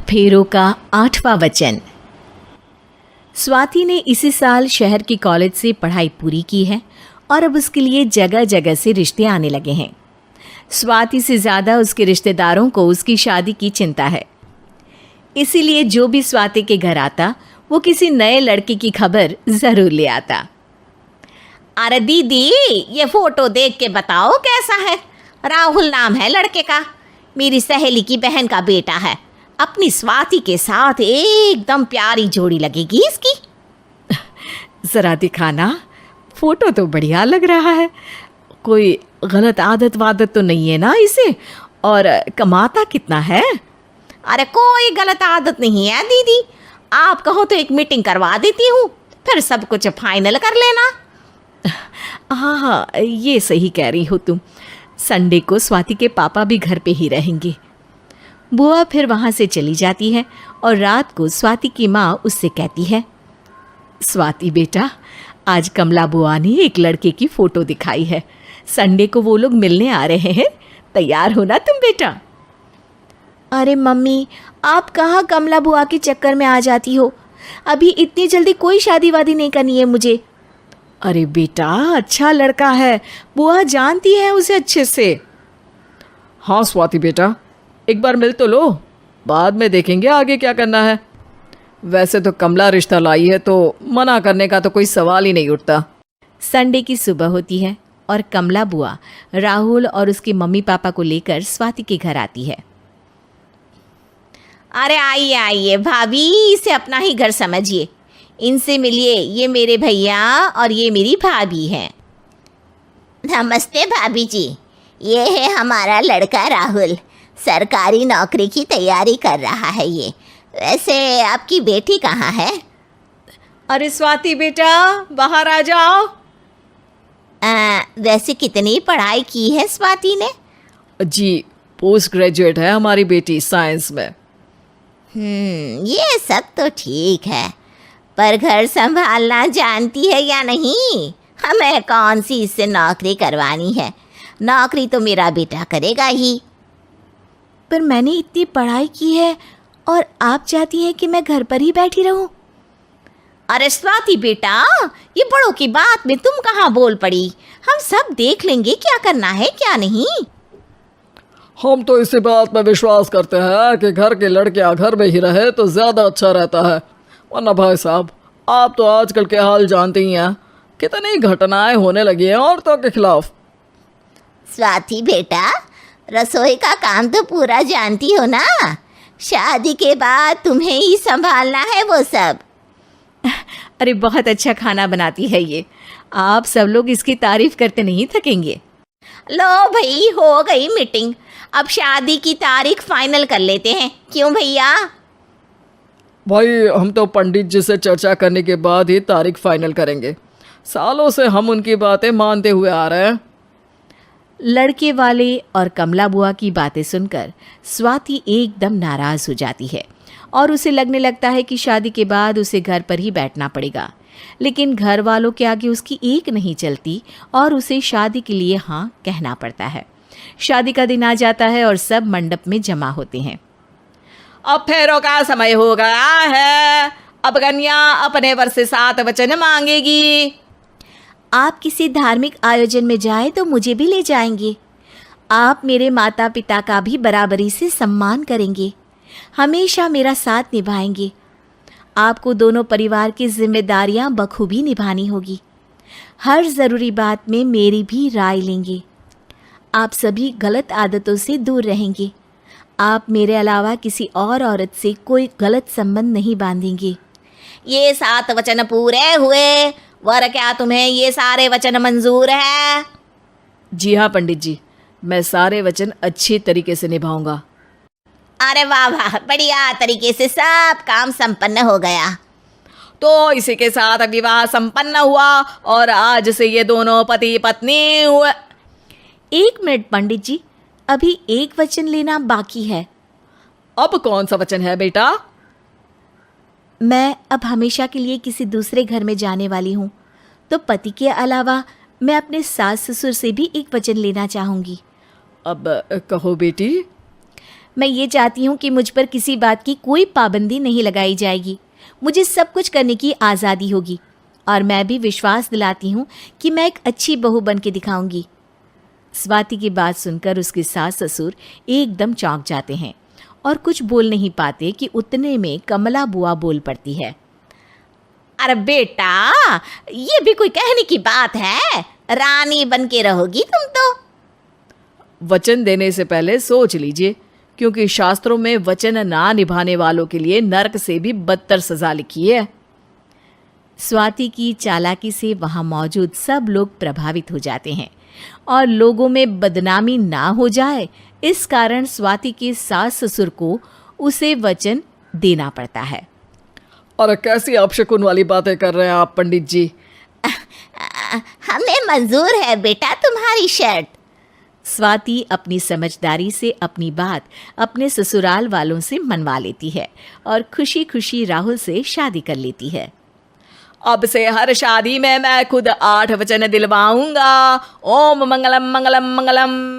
फेरों का 8वां वचन। स्वाति ने इसी साल शहर की कॉलेज से पढ़ाई पूरी की है और अब उसके लिए जगह जगह से रिश्ते आने लगे हैं। स्वाति से ज़्यादा उसके रिश्तेदारों को उसकी शादी की चिंता है, इसीलिए जो भी स्वाति के घर आता वो किसी नए लड़के की खबर ज़रूर ले आता। अरे दीदी, ये फोटो देख के बताओ कैसा है। राहुल नाम है लड़के का, मेरी सहेली की बहन का बेटा है। अपनी स्वाति के साथ एकदम प्यारी जोड़ी लगेगी इसकी। ज़रा दिखाना, फोटो तो बढ़िया लग रहा है। कोई गलत आदत वादत तो नहीं है ना इसे? और कमाता कितना है? अरे कोई गलत आदत नहीं है दीदी, आप कहो तो एक मीटिंग करवा देती हूँ, फिर सब कुछ फाइनल कर लेना। हाँ, ये सही कह रही हो तुम। संडे को स्वाति के पापा भी घर पे ही रहेंगे। बुआ फिर वहाँ से चली जाती है और रात को स्वाति की माँ उससे कहती है, स्वाति बेटा, आज कमला बुआ ने एक लड़के की फ़ोटो दिखाई है। संडे को वो लोग मिलने आ रहे हैं, तैयार हो ना तुम बेटा? अरे मम्मी, आप कहाँ कमला बुआ के चक्कर में आ जाती हो? अभी इतनी जल्दी कोई शादी वादी नहीं करनी है मुझे। अरे बेटा, अच्छा लड़का है, बुआ जानती है उसे अच्छे से। हाँ स्वाति बेटा, एक बार मिल तो लो, बाद में देखेंगे आगे क्या करना है। वैसे तो कमला रिश्ता लाई है तो मना करने का तो कोई सवाल ही नहीं उठता। संडे की सुबह होती है और कमला बुआ राहुल और उसके मम्मी पापा को लेकर स्वाति के घर आती है। अरे आइए आइए भाभी, इसे अपना ही घर समझिए, इनसे मिलिए। ये मेरे भैया और ये मेरी भाभी हैं। नमस्ते भाभी जी, ये है हमारा लड़का राहुल, सरकारी नौकरी की तैयारी कर रहा है ये। वैसे आपकी बेटी कहाँ है? अरे स्वाति बेटा, बाहर आ जाओ। वैसे कितनी पढ़ाई की है स्वाति ने? जी, पोस्ट ग्रेजुएट है हमारी बेटी साइंस में। ये सब तो ठीक है, पर घर संभालना जानती है या नहीं? हमें कौन सी इससे नौकरी करवानी है, नौकरी तो मेरा बेटा करेगा ही। पर मैंने इतनी पढ़ाई की है और आप चाहती हैं कि मैं घर पर ही बैठी रहूं? अरे स्वाति बेटा, ये बड़ों की बात में तुम कहाँ बोल पड़ी? हम सब देख लेंगे क्या करना है क्या नहीं। हम तो इसी बात पर विश्वास करते हैं कि घर के लड़कियां घर में ही रहे तो ज़्यादा अच्छा रहता है। वरना भाई साहब, आप तो आजकल के हाल जानते ही हैं, कितनी घटनाएं होने लगी हैं औरतों के खिलाफ। स्वाति बेटा, रसोई का काम तो पूरा जानती हो ना? शादी के बाद तुम्हें ही संभालना है वो सब। अरे बहुत अच्छा खाना बनाती है ये, आप सब लोग इसकी तारीफ करते नहीं थकेंगे। लो भाई, हो गई मीटिंग, अब शादी की तारीख फाइनल कर लेते हैं, क्यों भैया? भाई, हम तो पंडित जी से चर्चा करने के बाद ही तारीख फाइनल करेंगे। सालों से हम उनकी बातें मानते हुए आ रहे हैं। लड़के वाले और कमला बुआ की बातें सुनकर स्वाति एकदम नाराज़ हो जाती है और उसे लगने लगता है कि शादी के बाद उसे घर पर ही बैठना पड़ेगा। लेकिन घर वालों के आगे उसकी एक नहीं चलती और उसे शादी के लिए हाँ कहना पड़ता है। शादी का दिन आ जाता है और सब मंडप में जमा होते हैं। अब फेरों का समय हो गया है, अब कन्या अपने वर से 7 वचन मांगेगी। आप किसी धार्मिक आयोजन में जाएं तो मुझे भी ले जाएंगे। आप मेरे माता पिता का भी बराबरी से सम्मान करेंगे, हमेशा मेरा साथ निभाएंगे। आपको दोनों परिवार की जिम्मेदारियां बखूबी निभानी होगी। हर ज़रूरी बात में मेरी भी राय लेंगे। आप सभी गलत आदतों से दूर रहेंगे। आप मेरे अलावा किसी और औरत से कोई गलत संबंध नहीं बांधेंगे। ये 7 वचन पूरे हुए, वर क्या तुम्हें ये सारे वचन मंजूर है? जी हाँ पंडित जी, मैं सारे वचन अच्छी तरीके से निभाऊंगा। अरे वाह वाह, बढ़िया तरीके से सब काम संपन्न हो गया। तो इसी के साथ विवाह संपन्न हुआ और आज से ये दोनों पति पत्नी हुए। 1 मिनट पंडित जी, अभी एक वचन लेना बाकी है। अब कौन सा वचन है बेटा? मैं अब हमेशा के लिए किसी दूसरे घर में जाने वाली हूँ, तो पति के अलावा मैं अपने सास ससुर से भी एक वचन लेना चाहूँगी। अब कहो बेटी। मैं ये चाहती हूँ कि मुझ पर किसी बात की कोई पाबंदी नहीं लगाई जाएगी। मुझे सब कुछ करने की आज़ादी होगी और मैं भी विश्वास दिलाती हूँ कि मैं एक अच्छी बहू बन के दिखाऊंगी। स्वाति की बात सुनकर उसके सास ससुर एकदम चौंक जाते हैं और कुछ बोल नहीं पाते कि उतने में कमला बुआ बोल पड़ती है। अरे बेटा, ये भी कोई कहने की बात है? रानी बन के रहोगी तुम तो। वचन देने से पहले सोच लीजिए, क्योंकि शास्त्रों में वचन ना निभाने वालों के लिए नरक से भी बदतर सजा लिखी है। स्वाति की चालाकी से वहाँ मौजूद सब लोग प्रभावित हो जाते हैं और लोगों में बदनामी ना हो जाए, इस कारण स्वाति के सास ससुर को उसे वचन देना पड़ता है। अरे कैसी अपशकुन वाली बातें कर रहे हैं आप पंडित जी। हमें मंजूर है बेटा तुम्हारी शर्त। स्वाति अपनी समझदारी से अपनी बात अपने ससुराल वालों से मनवा लेती है और खुशी खुशी राहुल से शादी कर लेती है। अब से हर शादी में मैं खुद 8 वचन दिलवाऊंगा। ओम मंगलम मंगलम मंगलम।